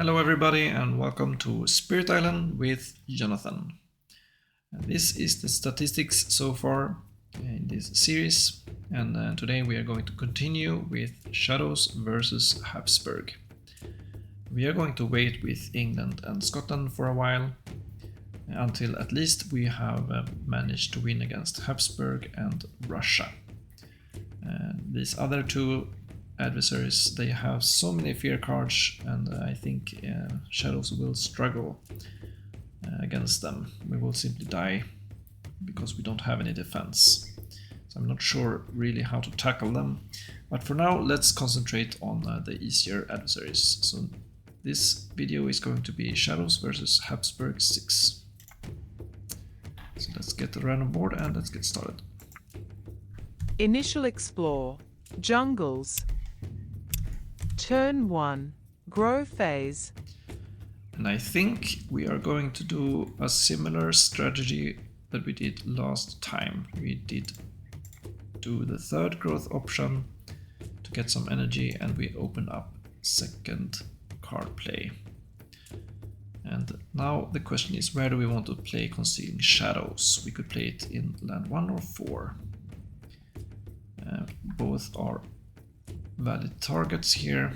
Hello everybody and welcome to Spirit Island with Jonathan. This is the statistics so far in this series, and today we are going to continue with Shadows versus Habsburg. We are going to wait with England and Scotland for a while until at least we have managed to win against Habsburg and Russia. These other two adversaries, they have so many fear cards, and I think Shadows will struggle against them. We will simply die because we don't have any defense. So I'm not sure really how to tackle them, but for now let's concentrate on the easier adversaries. So this video is going to be Shadows versus Habsburg 6. So let's get the random board and let's get started. Initial explore, jungles. Turn 1, grow phase. And I think we are going to do a similar strategy that we did last time. We did do the third growth option to get some energy, and we open up second card play. And now the question is, where do we want to play Concealing Shadows? We could play it in land 1 or 4. Both are valid targets here.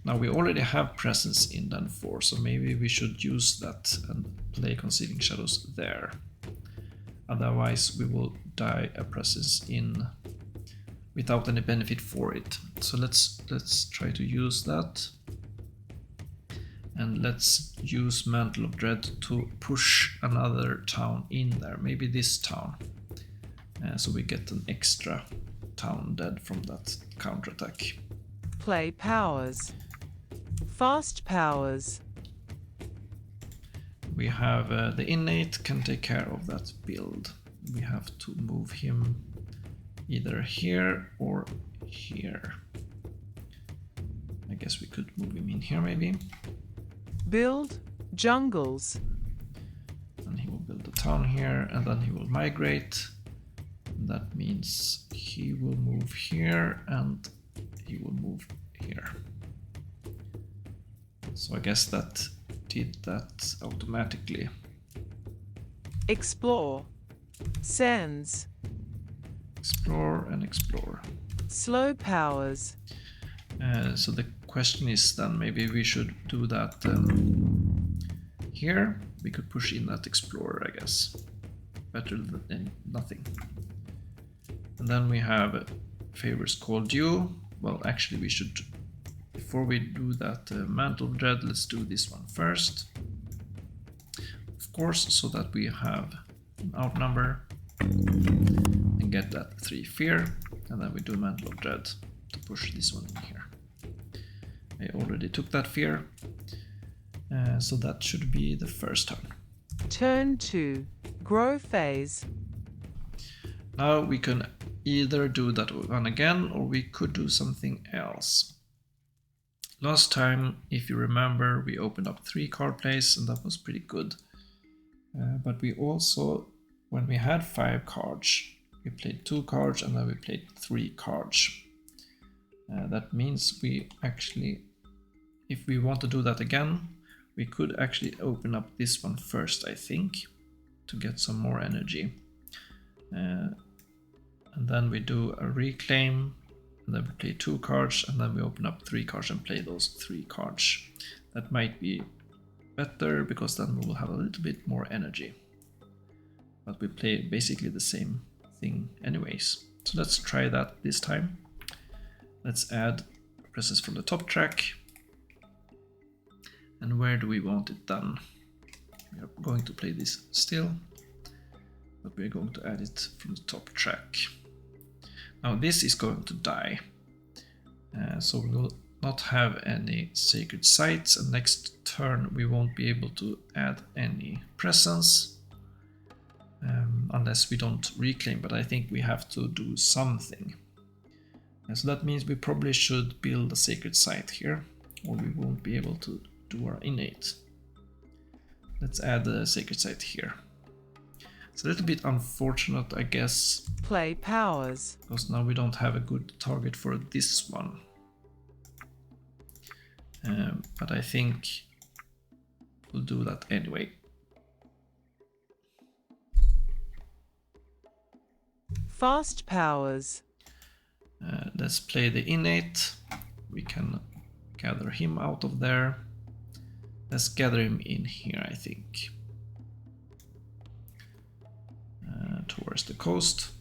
Now we already have presence in land 4, so maybe we should use that and play Concealing Shadows there. Otherwise we will die a presence in without any benefit for it. So let's try to use that. And let's use Mantle of Dread to push another town in there, maybe this town. So we get an extra town dead from that counterattack. Play powers. Fast powers. We have the innate can take care of that build. We have to move him either here or here. I guess we could move him in here maybe. Build jungles. And he will build a town here, and then he will migrate. That means he will move here and he will move here. So I guess that did that automatically. Explore. Sends. Explore and explore. Slow powers. So the question is then, maybe we should do that here. We could push in that explorer, I guess. Better than nothing. And then we have favors called due. Well, actually we should, before we do that Mantle of Dread, let's do this one first. Of course, so that we have an outnumber and get that 3 fear. And then we do Mantle of Dread to push this one in here. I already took that fear, so that should be the first turn. Turn 2, grow phase. Now we can either do that one again, or we could do something else. Last time, if you remember, we opened up 3 card plays, and that was pretty good. But we also, when we had 5 cards, we played 2 cards and then we played 3 cards. That means we actually, if we want to do that again, we could actually open up this one first, I think, to get some more energy. And then we do a reclaim, and then we play 2 cards, and then we open up 3 cards and play those 3 cards. That might be better, because then we will have a little bit more energy. But we play basically the same thing anyways. So let's try that this time. Let's add presses from the top track. And where do we want it done? We are going to play this still, but we're going to add it from the top track. Now this is going to die, so we will not have any sacred sites, and next turn we won't be able to add any presence unless we don't reclaim, but I think we have to do something. And so that means we probably should build a sacred site here, or we won't be able to do our innate. Let's add the sacred site here. It's a little bit unfortunate, I guess. Play powers. Because now we don't have a good target for this one. but I think we'll do that anyway. Fast powers. Let's play the innate. We can gather him out of there. Let's gather him in here, I think. Towards the coast.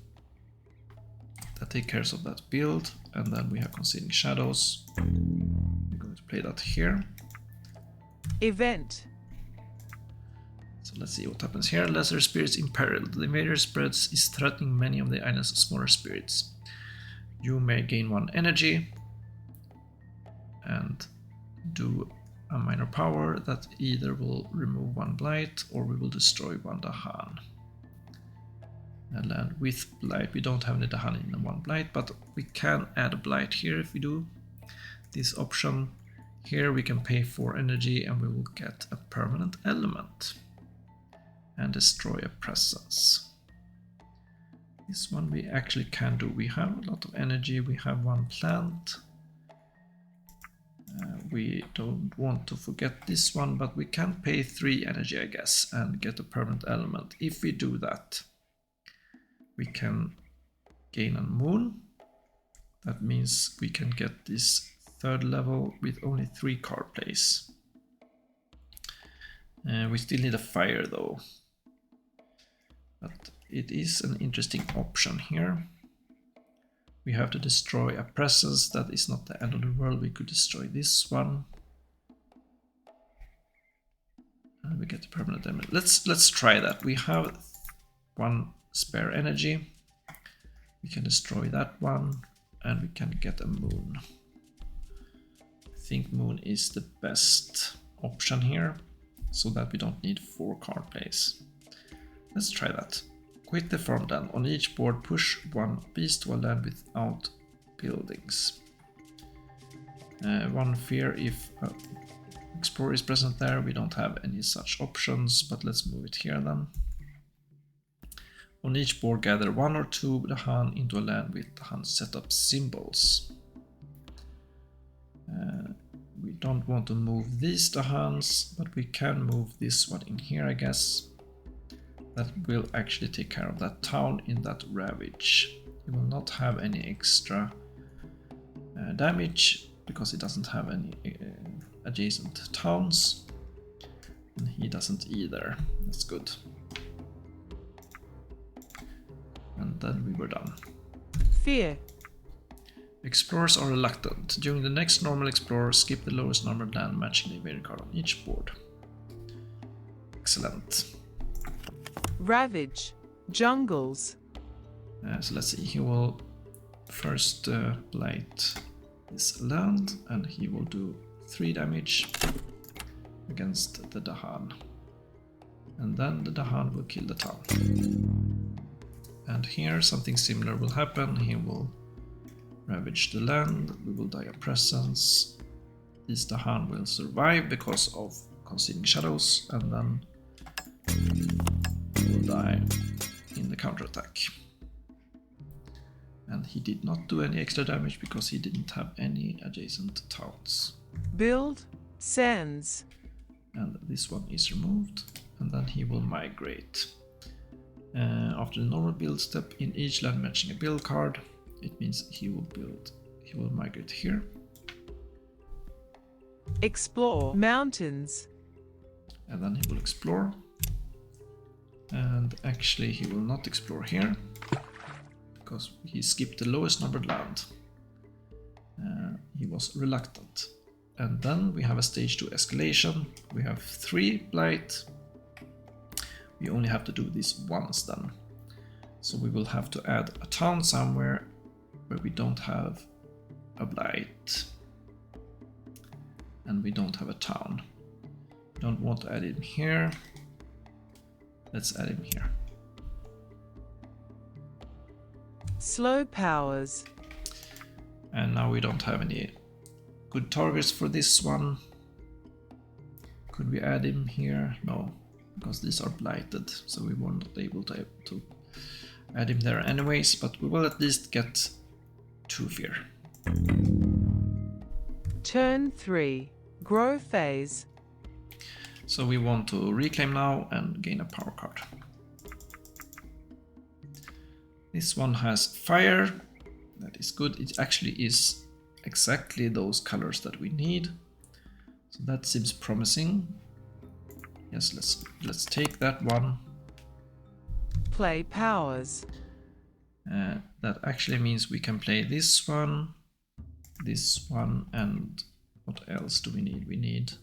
That takes care of that build. And then we have Concealing Shadows. We're going to play that here. Event. So let's see what happens here. Lesser spirits in peril. The invader spreads is threatening many of the island's smaller spirits. You may gain 1 energy and do a minor power that either will remove 1 blight or we will destroy 1 Dahan. And land with blight. We don't have any Dahan in 1 blight, but we can add a blight here if we do this option. Here we can pay 4 energy and we will get a permanent element and destroy a presence. This one we actually can do. We have a lot of energy, we have 1 plant. We don't want to forget this one, but we can pay 3 energy, I guess, and get a permanent element. If we do that, we can gain a moon. That means we can get this 3rd level with only 3 card plays. We still need a fire though. But it is an interesting option here. We have to destroy a presence. That is not the end of the world. We could destroy this one. And we get a permanent element. Let's try that. We have 1 spare energy. We can destroy that one and we can get a moon. I think moon is the best option here so that we don't need 4 card plays. Let's try that. Quit the farm then. On each board push 1 beast to a land without buildings. 1 fear if explorer is present there. We don't have any such options, but let's move it here then. On each board gather 1 or 2 Dahan into a land with Dahan setup symbols. We don't want to move these Dahans, but we can move this one in here, I guess. That will actually take care of that town in that ravage. He will not have any extra damage because it doesn't have any adjacent towns. And he doesn't either. That's good. And then we were done. Fear. Explorers are reluctant. During the next normal explorer, skip the lowest numbered land matching the invader card on each board. Excellent. Ravage. Jungles. So let's see, he will first blight this land and he will do 3 damage against the Dahan. And then the Dahan will kill the town. And here something similar will happen. He will ravage the land, we will die a presence. This Dahan will survive because of Concealing Shadows, and then he will die in the counterattack. And he did not do any extra damage because he didn't have any adjacent towns. Build. Sands. And this one is removed, and then he will migrate. After the normal build step, in each land matching a build card, it means he will migrate here. Explore. Mountains. And then he will explore. And actually he will not explore here, because he skipped the lowest numbered land. He was reluctant. And then we have a stage 2 escalation. We have 3 blight. We only have to do this once then. So we will have to add a town somewhere where we don't have a blight. And we don't have a town. We don't want to add him here. Let's add him here. Slow powers. And now we don't have any good targets for this one. Could we add him here? No, because these are blighted, so we were not able to add him there anyways, but we will at least get 2 fear. Turn 3. Grow phase. So we want to reclaim now and gain a power card. This one has fire. That is good. It actually is exactly those colors that we need. So that seems promising. Yes, let's take that one. Play powers. That actually means we can play this one, and what else do we need? We need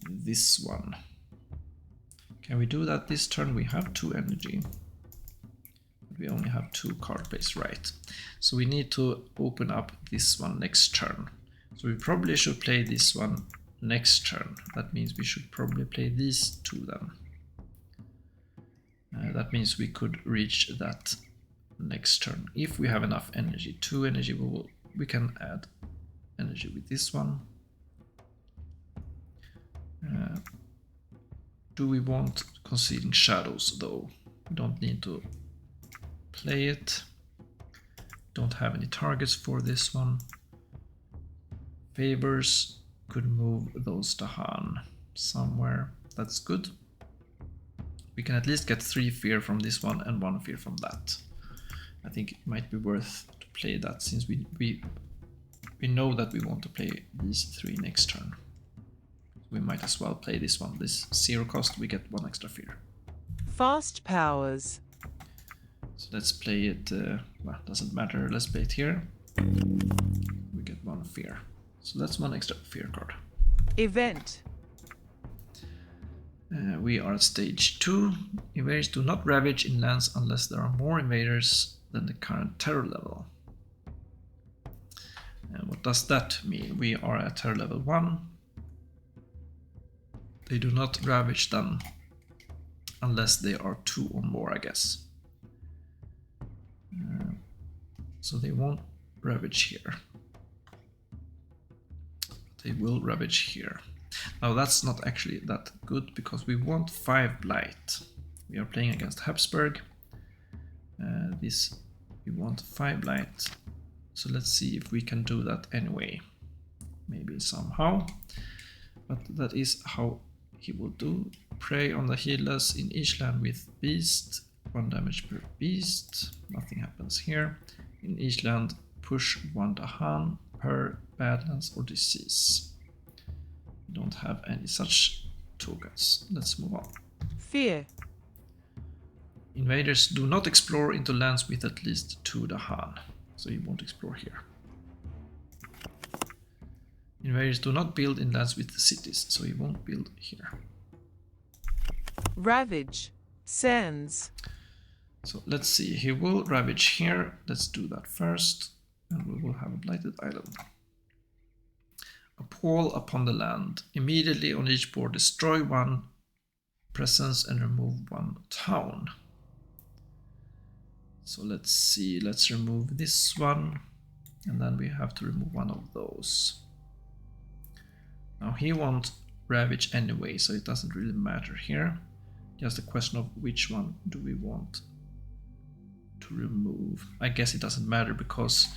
this one. Can we do that this turn? We have 2 energy. We only have 2 card base, right? So we need to open up this one next turn. So we probably should play this one next turn. That means we should probably play these 2 then. That means we could reach that next turn if we have enough energy. 2 energy, we can add energy with this one. Do we want Concealing Shadows though? We don't need to play it. Don't have any targets for this one. Favors, could move those to Han somewhere. That's good. We can at least get 3 fear from this one and 1 fear from that. I think it might be worth to play that since we know that we want to play these 3 next turn. We might as well play this one. This 0 cost, we get 1 extra fear. Fast powers. So let's play it, well, doesn't matter, let's play it here. We get 1 fear. So that's 1 extra fear card. Event. We are at stage 2. Invaders do not ravage in lands unless there are more invaders than the current terror level. And what does that mean? We are at terror level 1. They do not ravage then, unless they are 2 or more, I guess. So they won't ravage here. They will ravage here. Now that's not actually that good because we want 5 blight. We are playing against Habsburg. We want 5 blight. So let's see if we can do that anyway. Maybe somehow. But that is how he will do. Prey on the healers in each land with beast. 1 damage per beast. Nothing happens here. In each land, push 1 Dahan per badlands or disease. We don't have any such tokens. Let's move on. Fear. Invaders do not explore into lands with at least 2 Dahan. So you won't explore here. Invaders do not build in lands with cities, so you won't build here. Ravage. Sands. So let's see, he will ravage here. Let's do that first, and we will have a blighted island. Appall upon the land. Immediately on each board, destroy 1 presence and remove 1 town. So let's see, let's remove this one, and then we have to remove 1 of those. Now he won't ravage anyway, so it doesn't really matter here. Just a question of which one do we want to remove. I guess it doesn't matter because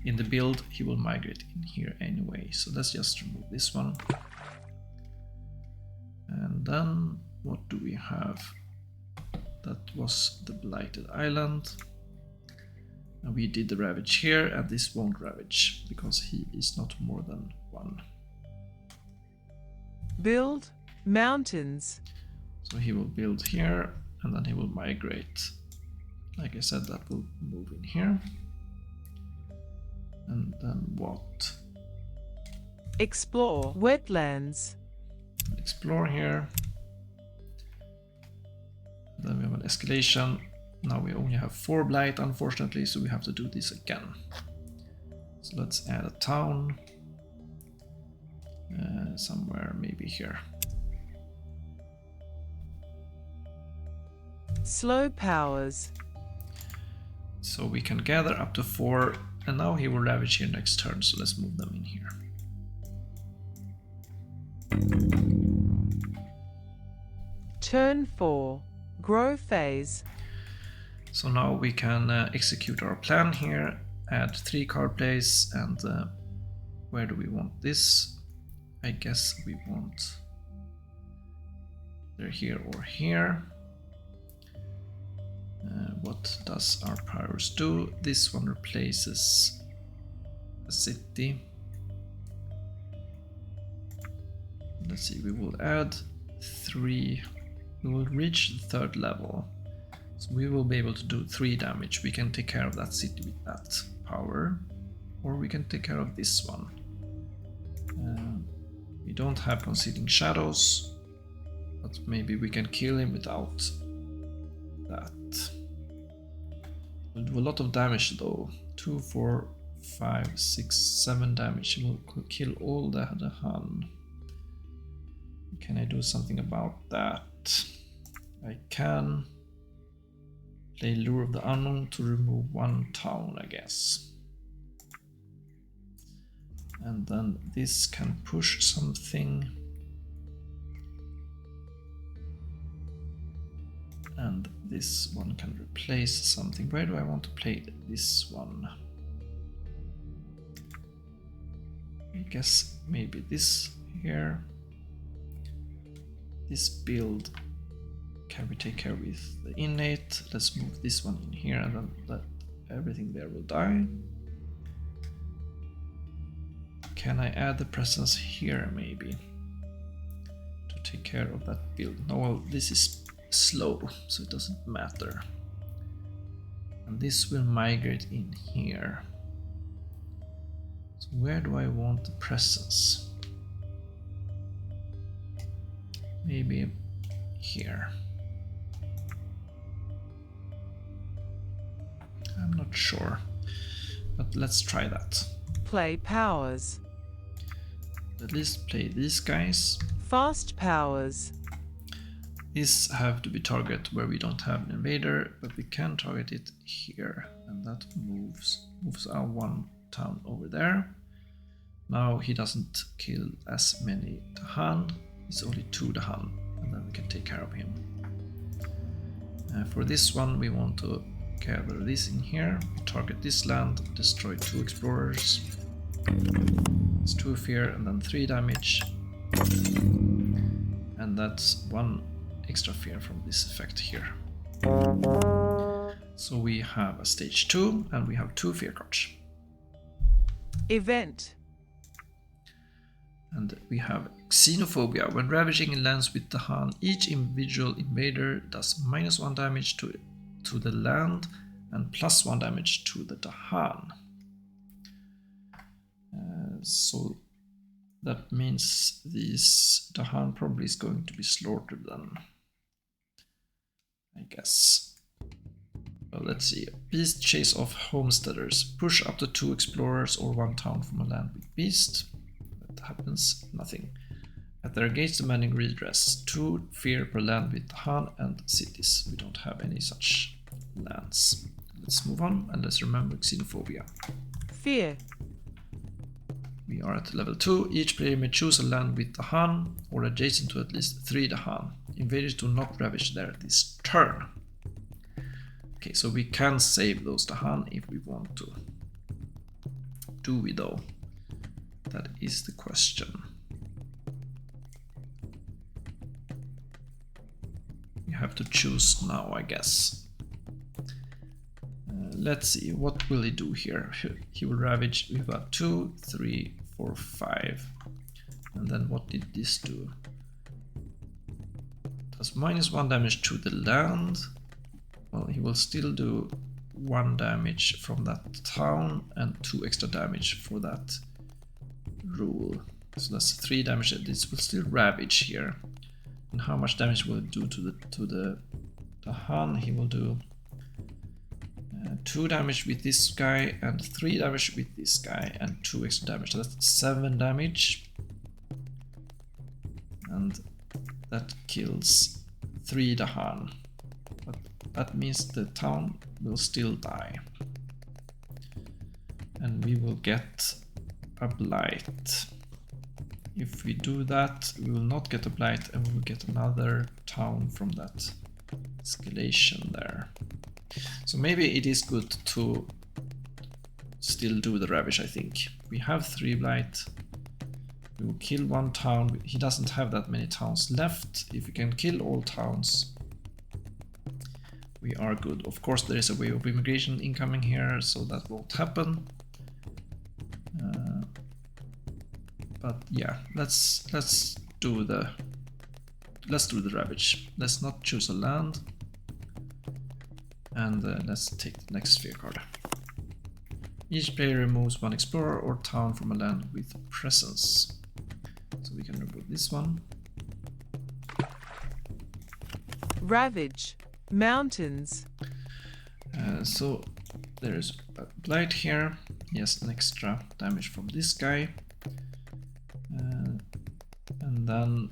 in the build he will migrate in here anyway. So let's just remove this one. And then what do we have? That was the blighted island. And we did the ravage here, and this won't ravage because he is not more than 1. Build. Mountains. So he will build here, and then he will migrate. Like I said, that will move in here. And then what? Explore. Wetlands. Explore here. Then we have an escalation. Now we only have 4 blight, unfortunately, so we have to do this again. So let's add a town. Somewhere maybe here. Slow powers. So we can gather up to 4, and now he will ravage here next turn, so let's move them in here. Turn 4. Grow phase. So now we can execute our plan here, add 3 card plays, and where do we want this? I guess we want they're here or here. What does our powers do? This one replaces a city. Let's see, we will add 3. We will reach the 3rd level. So we will be able to do 3 damage. We can take care of that city with that power. Or we can take care of this one. We don't have concealing shadows. But maybe we can kill him without that. We'll do a lot of damage though. 2, 4, 5, 6, 7 damage. He will kill all the Han. Can I do something about that? I can play Lure of the Unknown to remove 1 town, I guess. And then this can push something. And this one can replace something. Where do I want to play this one? I guess maybe this here. This build can we take care with the innate. Let's move this one in here and then let everything there will die. Can I add the presence here maybe to take care of that build? No, well, this is slow, so it doesn't matter. And this will migrate in here. So where do I want the presence? Maybe here. I'm not sure, but let's try that. Play powers. At least play these guys. Fast powers. These have to be target where we don't have an invader, but we can target it here, and that moves our 1 town over there. Now he doesn't kill as many Han. It's only 2 Han, and then we can take care of him. For this one, we want to gather this in here. We target this land, destroy 2 explorers. It's 2 fear, and then 3 damage. And that's 1 extra fear from this effect here. So we have a stage 2, and we have 2 fear cards. Event. And we have Xenophobia. When ravaging lands with the Han, each individual invader does -1 damage to the land and +1 damage to the Dahan. So that means this Dahan probably is going to be slaughtered then, I guess. Well, let's see. Beast chase off homesteaders. Push up to 2 explorers or 1 town from a land with beast. That happens, nothing. At their gates demanding redress. 2 fear per land with Han and cities. We don't have any such lands. Let's move on and let's remember Xenophobia. Fear. We are at level 2. Each player may choose a land with the Han or adjacent to at least 3 Dahan. Invaders do not ravage there this turn. Okay, so we can save those Dahan if we want to. Do we though? That is the question. We have to choose now, I guess. Let's see, what will he do here? He will ravage. We've got 2, 3, 4, 5. And then what did this do? Does -1 damage to the land. Well, he will still do 1 damage from that town and 2 extra damage for that rule. So that's 3 damage. This will still ravage here. And how much damage will it do to the Han? He will do 2 damage with this guy and 3 damage with this guy and 2 extra damage. So that's 7 damage. And that kills 3 Dahan. But that means the town will still die. And we will get a blight. If we do that, we will not get a blight and we will get another town from that escalation there. So maybe it is good to still do the ravage, I think. We have 3 blight. We will kill one town. He doesn't have that many towns left. If we can kill all towns, we are good. Of course, there is a wave of immigration incoming here, so that won't happen. But yeah, let's do the ravage. Let's not choose a land, and let's take the next sphere card. Each player removes one explorer or town from a land with presence. So we can remove this one. Ravage. Mountains. So there is a blight here. He has an extra damage from this guy. And then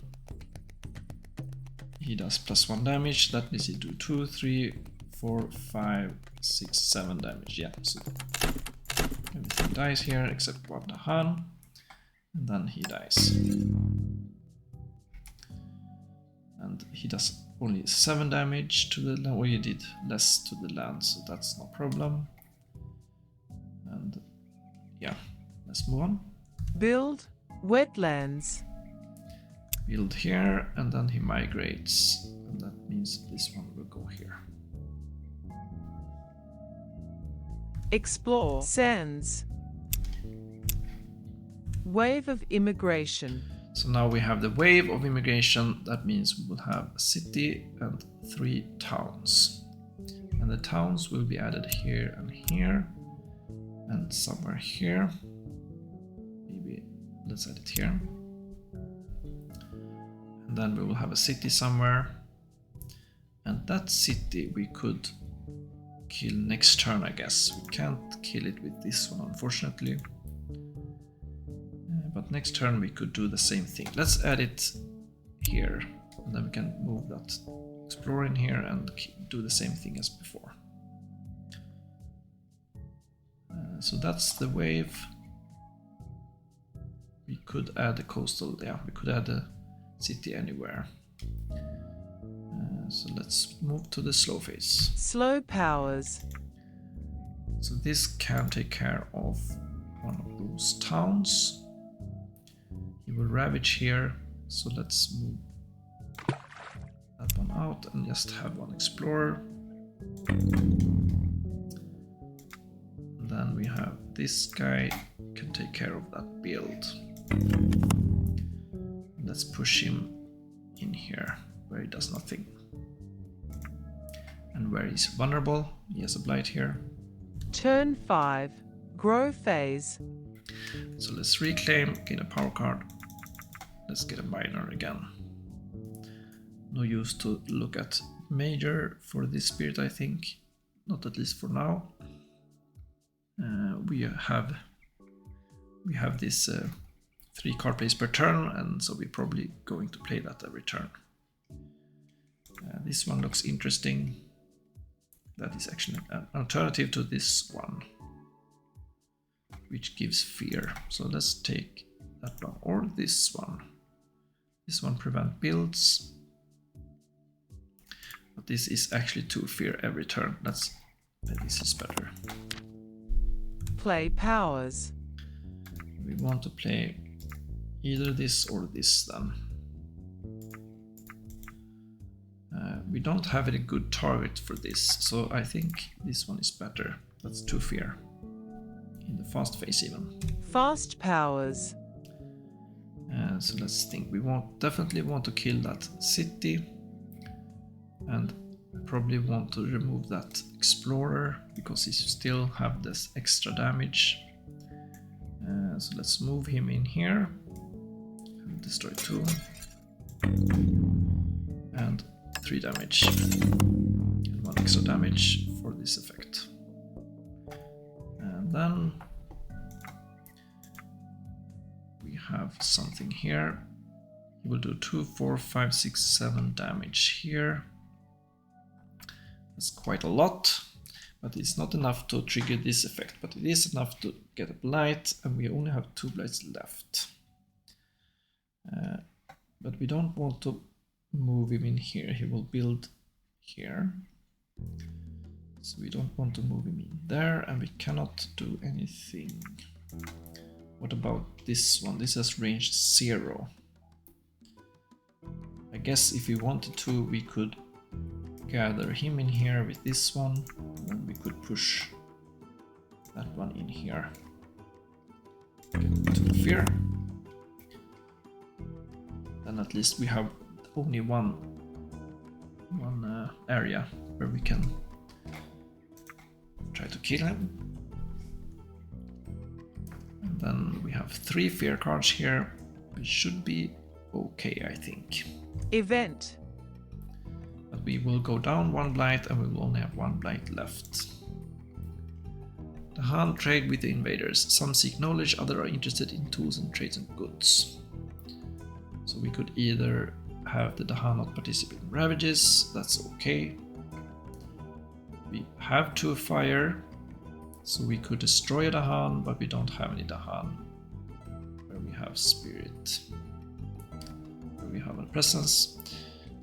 he does +1 damage. That means he do 2, 3, 4, 5, 6, 7 damage. Yeah, so everything dies here except one Han. And then he dies. And he does only 7 damage to the land, or he did less to the land, so that's no problem. And yeah, let's move on. Build. Wetlands. Build here, and then he migrates, and that means this one will go here. Explore. Sands. Wave of immigration. So now we have the wave of immigration. That means we will have a city and 3 towns. And the towns will be added here and somewhere here. Maybe let's add it here. And then we will have a city somewhere. And that city we could kill next turn, I guess. We can't kill it with this one, unfortunately. But next turn we could do the same thing. Let's add it here, and then we can move that explorer in here and do the same thing as before. So that's the wave. We could add a coastal, yeah, we could add a city anywhere. So let's move to the slow phase. Slow powers. So this can take care of one of those towns. He will ravage here, so let's move that one out and just have one explorer. And then we have this guy can take care of that build. Let's push him in here where he does nothing. And where he's vulnerable, he has a blight here. Turn 5. Grow phase. So let's reclaim, gain a power card. Let's get a minor again. No use to look at major for this spirit, I think. Not at least for now. We have this 3 card plays per turn, and so we're probably going to play that every turn. This one looks interesting. That is actually an alternative to this one, which gives fear. So let's take that one or this one. This one prevent builds, but this is actually 2 fear every turn. This is better. Play powers. We want to play either this or this then. We don't have any good target for this, so I think this one is better. That's 2 fear in the fast phase even. Fast powers. So let's think. We definitely want to kill that city, and probably want to remove that explorer because he still have this extra damage. So let's move him in here and destroy 2 and 3 damage and 1 extra damage for this effect. And then we have something here. He will do 2, 4, 5, 6, 7 damage here. That's quite a lot, but it's not enough to trigger this effect, but it is enough to get a blight, and we only have 2 blights left. But we don't want to move him in here. He will build here, so we don't want to move him in there, and we cannot do anything What about this one? This has range 0. I guess if we wanted to, we could gather him in here with this one, and we could push that one in here. Get 2 fear. Then at least we have only one area where we can try to kill him. And then we have 3 fear cards here, which should be okay, I think. Event. But we will go down 1 blight and we will only have 1 blight left. The Han trade with the invaders. Some seek knowledge, others are interested in tools and trades and goods. So we could either have the Dahan not participate in ravages, that's okay. We have 2 fire, so we could destroy a Dahan, but we don't have any Dahan. Where we have spirit, where we have a presence.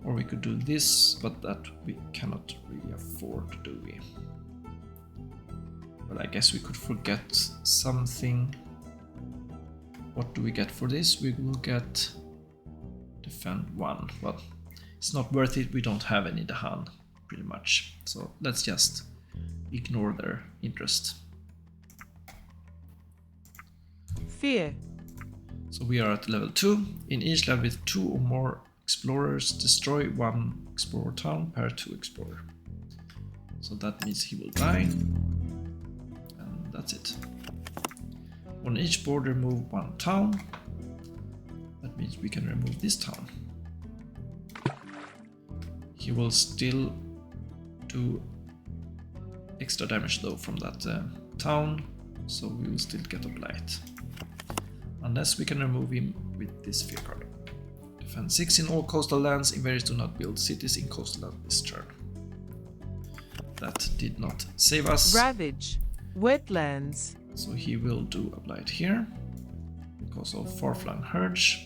Or we could do this, but that we cannot really afford, do we? Well, I guess we could forget something. What do we get for this? We will get defend 1. Well, it's not worth it, we don't have any Dahan, pretty much. So let's just ignore their interest. Fear. So we are at level 2. In each level with 2 or more explorers, destroy 1 explorer town per 2 explorer. So that means he will die. And that's it. On each border move 1 town. That means we can remove this town. He will still do extra damage though from that town, so we will still get a blight. Unless we can remove him with this fear card. Defend 6 in all coastal lands. Invaders do not build cities in coastal land this turn. That did not save us. Ravage. Wetlands. So he will do a blight here because of far-flung herds.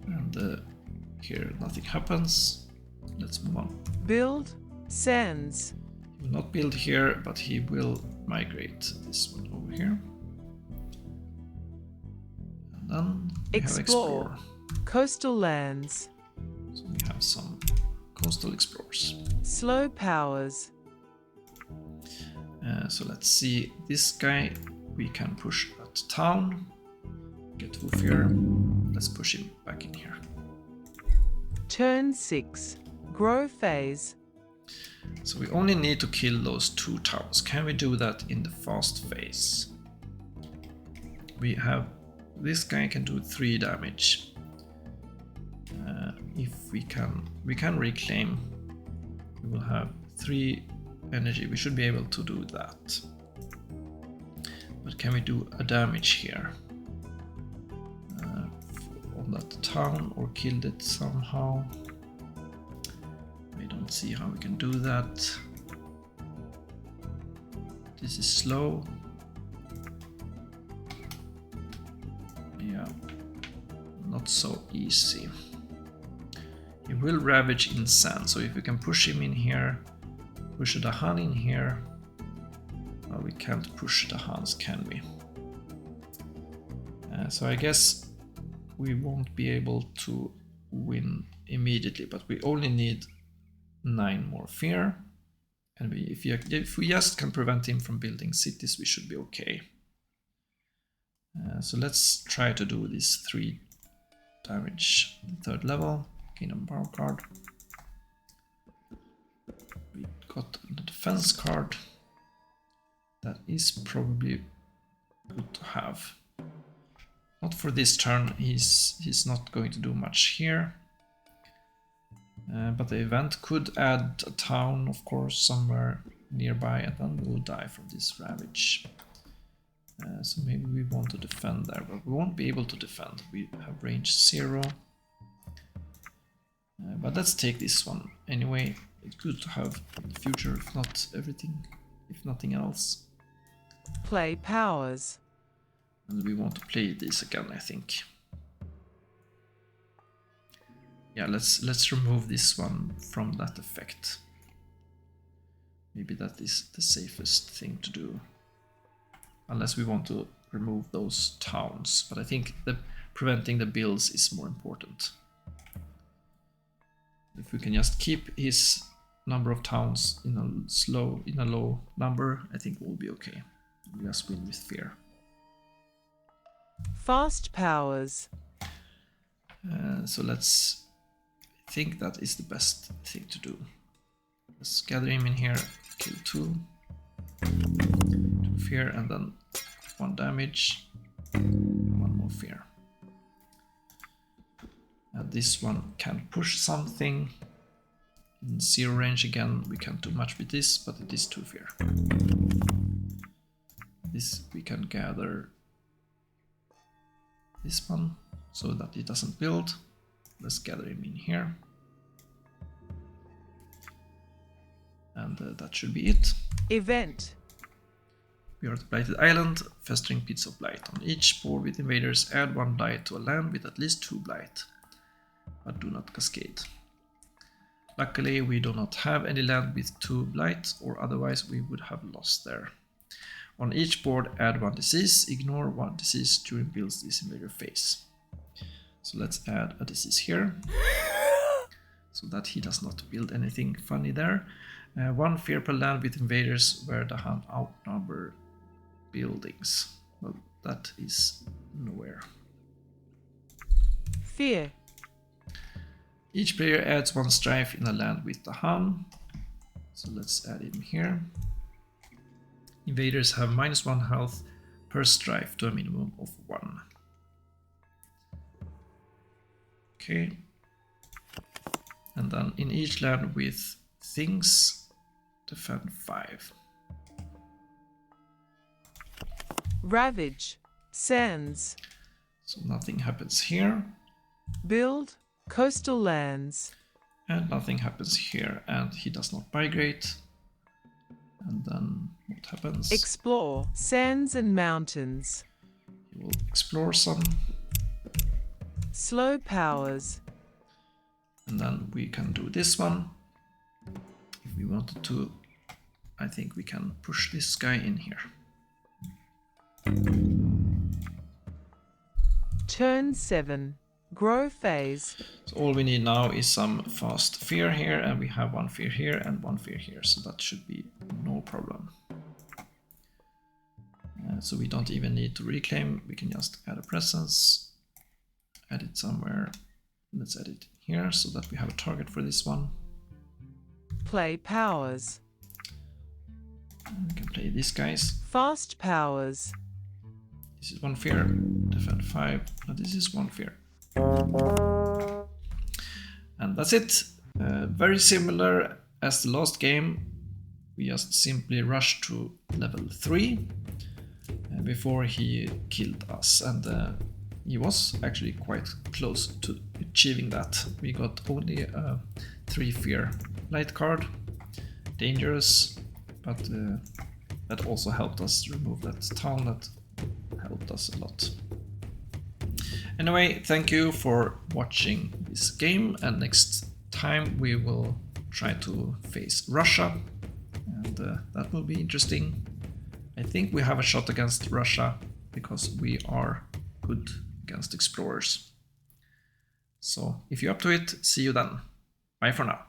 And here nothing happens. Let's move on. Build. Sands. He will not build here, but he will migrate this one over here. And then we have explore. Coastal lands. So we have some coastal explorers. Slow powers. So let's see, this guy we can push at town. Get Wolf here. Let's push him back in here. Turn 6. Grow phase. So we only need to kill those 2 towns. Can we do that in the fast phase? We have this guy can do 3 damage. If we can reclaim. We will have 3 energy. We should be able to do that. But can we do a damage here on that town or kill it somehow? I don't see how we can do that. This is slow. Yeah, not so easy. He will ravage in sand, so if we can push him in here, push the Han in here. Well, we can't push the Hans, can we? So I guess we won't be able to win immediately, but we only need 9 more fear. And if we just can prevent him from building cities, we should be okay. So let's try to do this 3 damage, 3rd level, Kingdom Power card. We got the defense card. That is probably good to have. Not for this turn, he's not going to do much here. But the event could add a town, of course, somewhere nearby, and then we'll die from this ravage. So maybe we want to defend there, but we won't be able to defend. We have range 0. But let's take this one anyway. It's good to have in the future, if not everything, if nothing else. Play powers. And we want to play this again, I think. Yeah, let's remove this one from that effect. Maybe that is the safest thing to do. unless we want to remove those towns. But I think preventing the builds is more important. If we can just keep his number of towns in a low number, I think we'll be okay. We'll just win with fear. Fast powers. So I think that is the best thing to do. Let's gather him in here, kill 2 fear, and then 1 damage, 1 more fear. This one can push something. In 0 range again, we can't do much with this, but it is 2 fear. This we can gather this one so that it doesn't build. Let's gather him in here. And that should be it. Event. We are at the Blighted Island, festering pits of blight. On each board with invaders, add 1 blight to a land with at least 2 blight, but do not cascade. Luckily, we do not have any land with 2 blight, or otherwise we would have lost there. On each board, add 1 disease, ignore 1 disease during builds this invader phase. So let's add a disease here, so that he does not build anything funny there. 1 fear per land with invaders where the Hun outnumber buildings. Well, that is nowhere. Fear. Each player adds 1 strife in a land with the Hun. So let's add him here. Invaders have -1 health per strife to a minimum of 1. Okay. And then in each land with things, defend 5. Ravage. Sands. So nothing happens here. Build. Coastal lands. And nothing happens here, and he does not migrate. And then what happens? Explore. Sands and mountains. He will explore some. Slow powers. And then we can do this one. If we wanted to, I think we can push this guy in here. Turn 7. Grow phase. So all we need now is some fast fear here, and we have 1 fear here and 1 fear here, so that should be no problem. So we don't even need to reclaim, we can just add a presence, add it somewhere. Let's add it here so that we have a target for this one. Play powers. And we can play these guys. Fast powers. This is 1 fear, defend 5, and this is 1 fear. And that's it. Very similar as the last game. We just simply rushed to level 3 before he killed us, and he was actually quite close to achieving that. We got only a 3 fear light card, dangerous, but that also helped us remove that town. That helped us a lot. Anyway, thank you for watching this game, and next time we will try to face Russia, and that will be interesting. I think we have a shot against Russia because we are good against explorers. So if you're up to it, see you then. Bye for now.